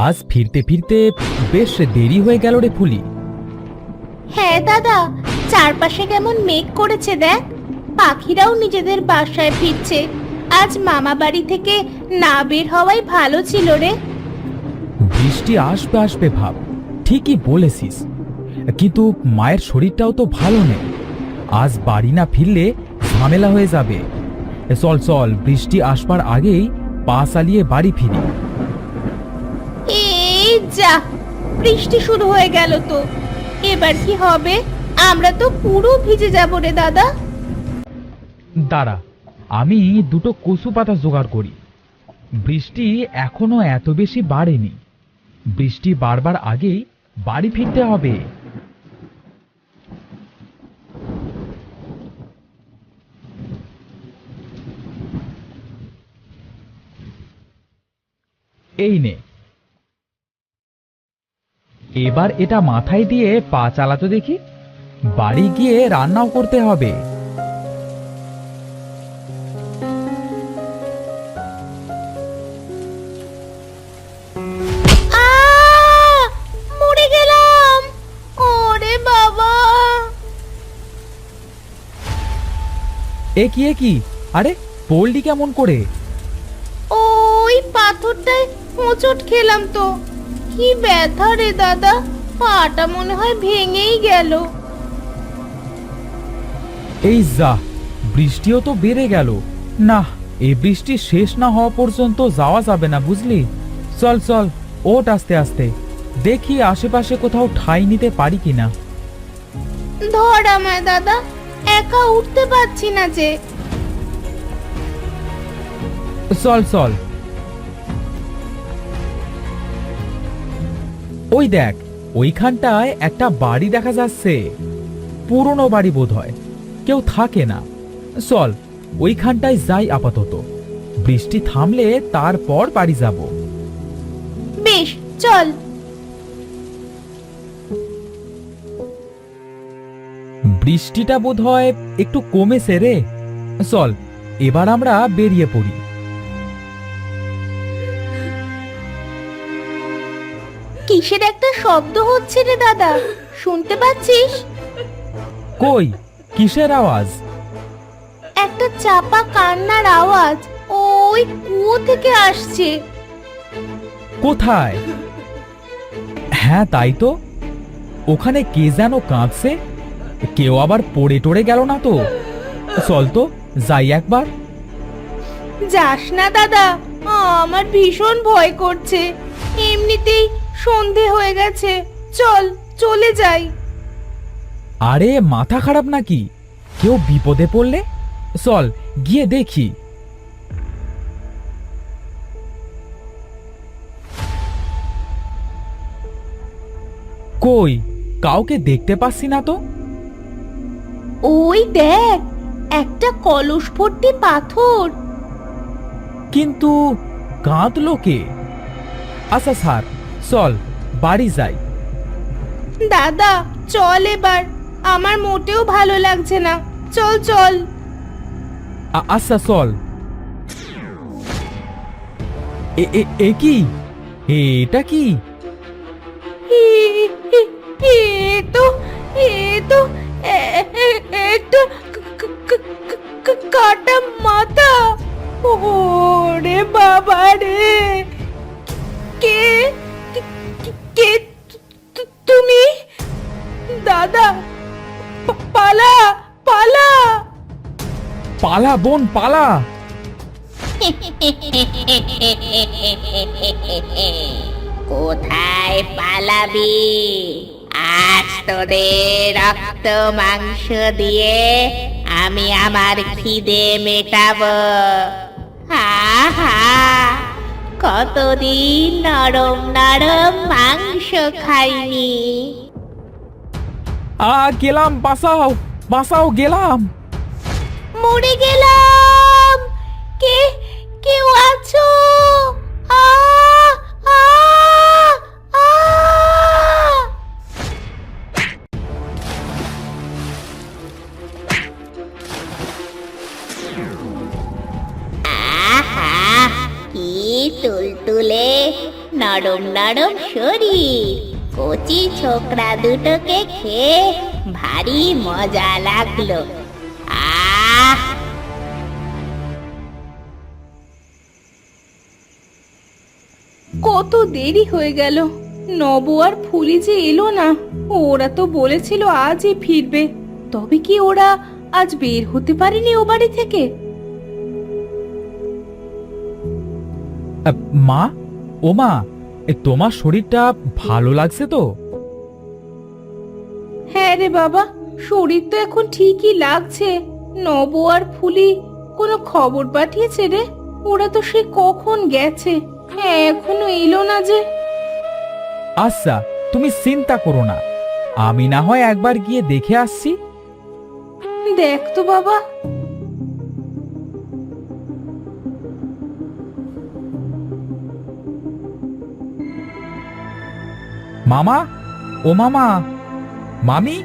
আজ ফিরতে ফিরতে বেশ দেরি হয়ে গেল রে ফুলি। হ্যাঁ দাদা, চারপাশে কেমন মেঘ করেছে দেখ। পাখিরাও নিজেদের বাসায় ফিরছে। আজ মামা বাড়ি থেকে না বের হওয়াই ভালো ছিল রে। বৃষ্টি আসবে আসবে ভাব, ঠিকই বলেছিস, কিন্তু মায়ের শরীরটাও তো ভালো নেই। আজ বাড়ি না ফিরলে ঝামেলা হয়ে যাবে। চল চল, বৃষ্টি আসবার আগেই পা চালিয়ে বাড়ি ফিরি। এই যা, বৃষ্টি শুরু হয়ে গেল তো। এবার কি হবে? আমরা তো পুরো ভিজে যাব রে দাদা। দাঁড়া, আমি দুটো কচু পাতা জোগাড় করি। বৃষ্টি এখনো এত বেশি বাড়েনি। বৃষ্টি বাড়বার আগেই বাড়ি ফিরতে হবে। এই নে, এবার এটা মাথায় দিয়ে পা চালাতে দেখি। বাড়ি গিয়ে রান্নাও করতে হবে। মরে গেলাম। ওরে বাবা! এ কি, আরে পড়লি কেমন করে? ওই পাথরটায় হোঁচট খেলাম তো। কি ব্যথা রে দাদা, পাটা মনে হয় ভেঙেই গেল। এই যা, বৃষ্টিও তো বেড়ে গেল। না, এই বৃষ্টি শেষ না হওয়া পর্যন্ত যাওয়া যাবে না, বুঝলি? চল চল, ওঠ আস্তে আস্তে, দেখি আশেপাশে কোথাও ঠাঁই নিতে পারি কিনা। ধর আমায় দাদা, একা উঠতে পারছি না যে। চল চল। ওই দেখ, ওইখানটায় একটা বাড়ি দেখা যাচ্ছে। পুরনো বাড়ি বোধহয়, কেউ থাকে না। চল, ওইখানটায় যাই আপাতত। বৃষ্টি থামলে তারপর বাড়ি যাব। বেশ, চল। বৃষ্টিটা বোধহয় একটু কমেছে রে। চল, এবার আমরা বেরিয়ে পড়ি। কিসের একটা শব্দ হচ্ছে রে দাদা, শুনতে পাচ্ছিস? কই, কিসের আওয়াজ? একটা চাপা কান্নার আওয়াজ ওই কুয়ো থেকে আসছে। কোথায়? হ্যাঁ তাই তো, ওখানে কে যেন কাঁদছে। কেউ আবার পড়ে টড়ে গেল না তো? চল তো, যাই একবার। যাস না দাদা, আমার ভীষণ ভয় করছে। এমনিতেই সন্ধে হয়ে গেছে। চল, চলে যাই। আরে মাথা খারাপ নাকি? কেউ বিপদে পড়লে? চল গিয়ে দেখি। কই, কাউকে দেখতে পাচ্ছি না তো। ওই দেখ, একটা কলস ভর্তি পাথর। কিন্তু কাঁদলো কে? আচ্ছা স্যার, চল বাড়ি যাই। দাদা চল এবার, আমার মোটেও ভালো লাগছে না। চল চল। আচ্ছা চল। এ কি? এটা কি? এ তো এ তো একটা কাটা মাথা। ওরে বাবা রে! কে কে তুমি? দাদা, পালা পালা! পালা বোন, পালা! কোথায় পালাবি? আজ তোদের রক্ত মাংস দিয়ে আমি আমার খিদে মেটাবো। হা হা, কতদিন নরম নরম মাংস খাইনি। গেলাম, বাঁচাও বাঁচাও, গেলাম। মরে গেলাম। কে কেউ আছো? আ আ আ! আহা, তুলতুলে নরম নরম শরীর, কচি ছোকরা দুটোকে খেয়ে ভারী মজা লাগলো। আহ, কত দেরি হয়ে গেল, নব আর ফুলি যে এলো না। ওরা তো বলেছিল আজই ফিরবে, তবে কি ওরা আজ বের হতে পারেনি ও বাড়ি থেকে? মা, ও মা, তোমার শরীরটা ভালো লাগছে তো? হ্যাঁ রে বাবা, শরীর তো এখন ঠিকই লাগছে। নব আর ফুলি কোনো খবর পাঠিয়েছে রে? ওরা তো সে কখন গেছে, হ্যাঁ এখনো এলো না যে। আচ্ছা, তুমি চিন্তা করো না, আমি না হয় একবার গিয়ে দেখে আসছি। দেখ তো বাবা। মামা, ও মামা, মামি,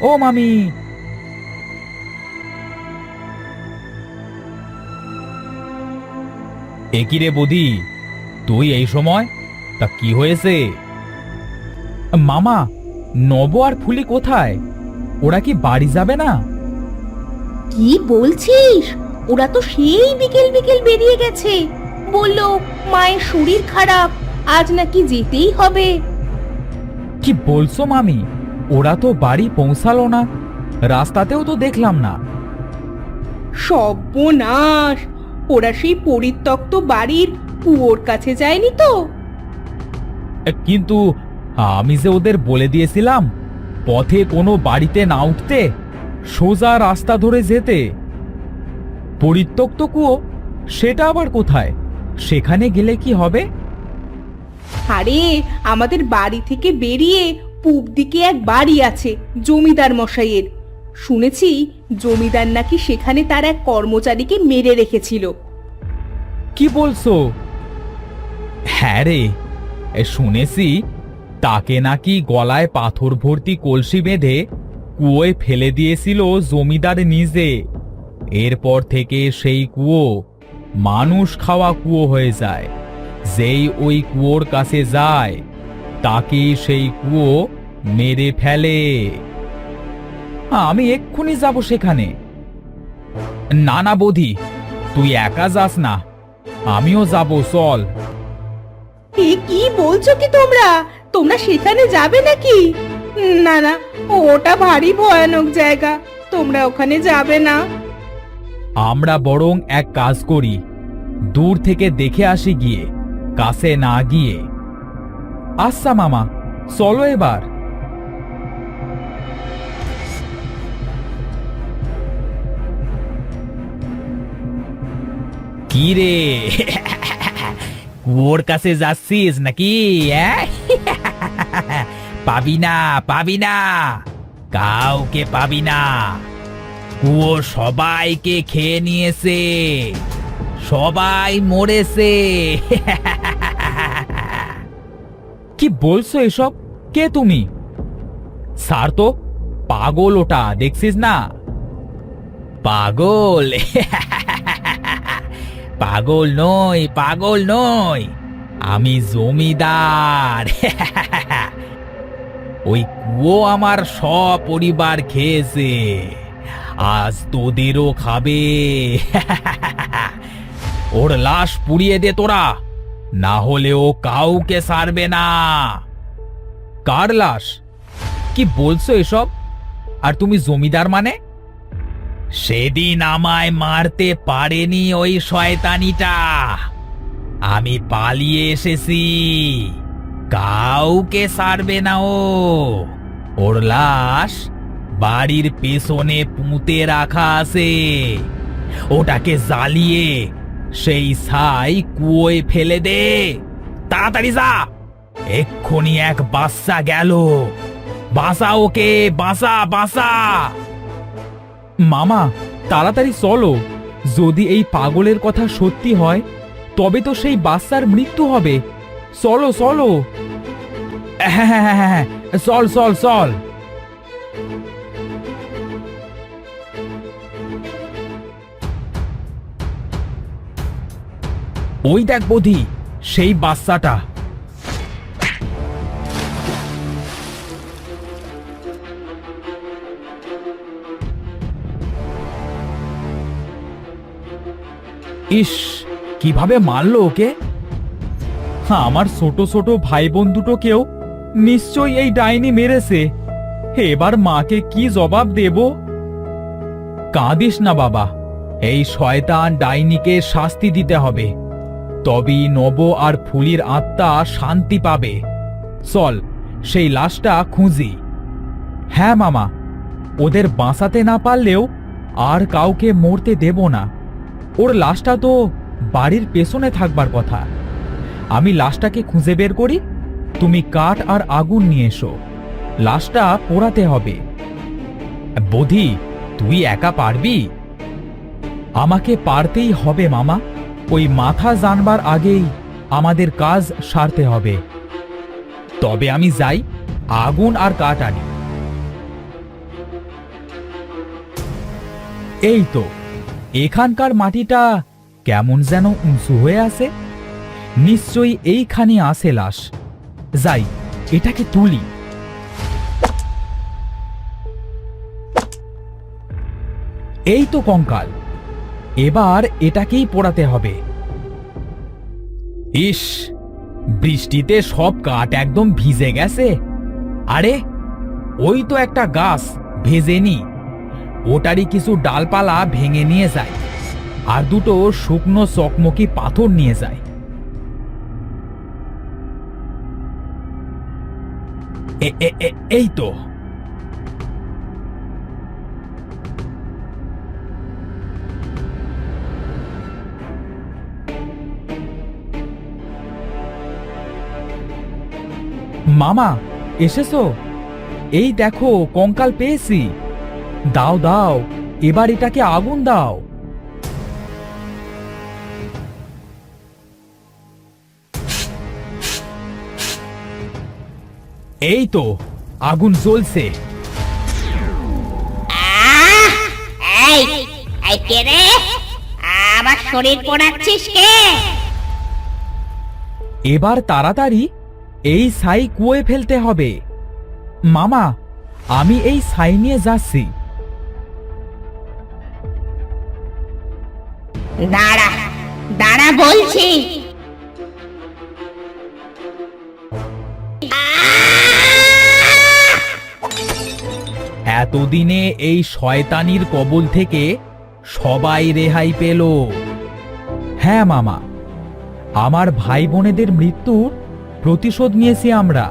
ও মামি। একই রে বৌদি, তুই এই সময়? তা কি হয়েছে? মামা, নব আর ফুলি কোথায়? ওরা কি বাড়ি যাবে না? কি বলছিস? ওরা তো সেই বিকেল বিকেল বেরিয়ে গেছে, বললো মায়ের শরীর খারাপ, আজ নাকি যেতেই হবে। কি বলছো মামি? ওরা তো বাড়ি পৌঁছালো না, রাস্তাতেও তো দেখলাম না। সর্বনাশ! ওরা সেই পরিত্যক্ত বাড়ির কুয়োর কাছে যায়নি তো? কিন্তু আমি যে ওদের বলে দিয়েছিলাম পথে কোনো বাড়িতে না উঠতে, সোজা রাস্তা ধরে যেতে। পরিত্যক্ত কুয়ো, সেটা আবার কোথায়? সেখানে গেলে কি হবে? আরে, আমাদের বাড়ি থেকে বেরিয়ে পূব দিকে এক বাড়ি আছে জমিদার মশাইয়ের। শুনেছি জমিদার নাকি সেখানে তার এক কর্মচারীকে মেরে রেখেছিল। কি বলছো? হ্যাঁ রে, শুনেছি তাকে নাকি গলায় পাথর ভর্তি কলসি বেঁধে কুয়োয় ফেলে দিয়েছিল জমিদার নিজে। এরপর থেকে সেই কুয়ো মানুষ খাওয়া কুয়ো হয়ে যায়। যেই ওই কুয়োর কাছে যায় তাকে সেই কুয়ো মেরে ফেলে। আমি এক্ষুনি যাব সেখানে। না না বৌদি, তুই একা যাস না, আমিও যাব, চল। এ কি বলছো কি তোমরা? তোমরা সেখানে যাবে নাকি? না না, ওটা ভারী ভয়ানক জায়গা, তোমরা ওখানে যাবে না। আমরা বরং এক কাজ করি, দূর থেকে দেখে আসি গিয়ে, কাছে না গিয়ে। আচ্ছা মামা, চলো এবার। কি রে, কুয়োর কাছে যাচ্ছিস নাকি? পাবি না, পাবি না, কাউকে পাবি না। কুয়ো সবাইকে খেয়ে নিয়েছে, সবাই মরেছে। কি বলছো এসব? কে তুমি? স্যার তো পাগল, ওটা দেখছিস না? পাগল? পাগল নই, পাগল নই, আমি জমিদার। ওই কুয়ো আমার সপরিবার খেয়েছে, আজ তোদেরও খাবে। ওর লাশ পুড়িয়ে দে তোরা, না হলে ও কাউকে ছাড়বে না। কার লাশ? কি বলছো এসব? আর তুমি জমিদার মানে? সেদিন আমায় মারতে পারেনি ওই শয়তানিটা, আমি পালিয়ে এসেছি, কাউকে ছাড়বে না ও। ওর লাশ বাড়ির পেছনে পুঁতে রাখা আছে, ওটাকে জ্বালিয়ে সেই ছাই কুয়োয় ফেলে দে, তাড়াতাড়ি যা। এক্ষুনি এক বাচ্চা গেল, বাঁচা ওকে, বাঁচা, বাঁচা। মামা, তাড়াতাড়ি চলো, যদি এই পাগলের কথা সত্যি হয় তবে তো সেই বাচ্চার মৃত্যু হবে। চলো চলো। হ্যাঁ হ্যাঁ হ্যাঁ হ্যাঁ, চল চল চল। ওই দেখ বৌদি, সেই বাচ্চাটা। ইস, কিভাবে মারলো ওকে! আমার ছোট ছোট ভাই বোন দুটোকেও নিশ্চয়ই এই ডাইনি মেরেছে। এবার মাকে কি জবাব দেব? কাঁদিস না বাবা, এই শয়তান ডাইনিকে শাস্তি দিতে হবে, তবেই নব আর ফুলির আত্মা শান্তি পাবে। চল সেই লাশটা খুঁজি। হ্যাঁ মামা, ওদের বাঁচাতে না পারলেও আর কাউকে মরতে দেব না। ওর লাশটা তো বাড়ির পেছনে থাকবার কথা। আমি লাশটাকে খুঁজে বের করি, তুমি কাঠ আর আগুন নিয়ে এসো, লাশটা পোড়াতে হবে। বধি, তুই একা পারবি? আমাকে পারতেই হবে মামা, ওই মাথা জানবার আগেই আমাদের কাজ সারতে হবে। তবে আমি যাই, আগুন আর কাঠ আনি। এই তো, এখানকার মাটিটা কেমন যেন উঁচু হয়ে আছে, নিশ্চয়ই এইখানে আছে লাশ। যাই, এটাকে তুলি। এই তো কঙ্কাল, এবার এটাকেই পোড়াতে হবে। ইস, বৃষ্টিতে সব কাঠ একদম ভিজে গেছে। আরে, ওই তো একটা গাছ ভেজেনি, ওটারই কিছু ডালপালা ভেঙে নিয়ে যায়, আর দুটো শুকনো চকমকি পাথর নিয়ে যায়। এই তো। মামা, এসেছো? এই দেখো, কঙ্কাল পেয়েছি। দাও দাও, এবার এটাকে আগুন দাও। এই তো, আগুন জ্বলছে। এই এই কে রে? আমার শরীর পোড়াচ্ছিস কে? এবার তাড়াতাড়ি এই ছাই কুয়োয় ফেলতে হবে। মামা, আমি এই ছাই নিয়ে যাচ্ছি। দাঁড়া দাঁড়া বলছি। এতদিনে এই শয়তানির কবল থেকে সবাই রেহাই পেল। হ্যাঁ মামা, আমার ভাই বোনেদের মৃত্যুর প্রতিশোধ নিয়েছি আমরা।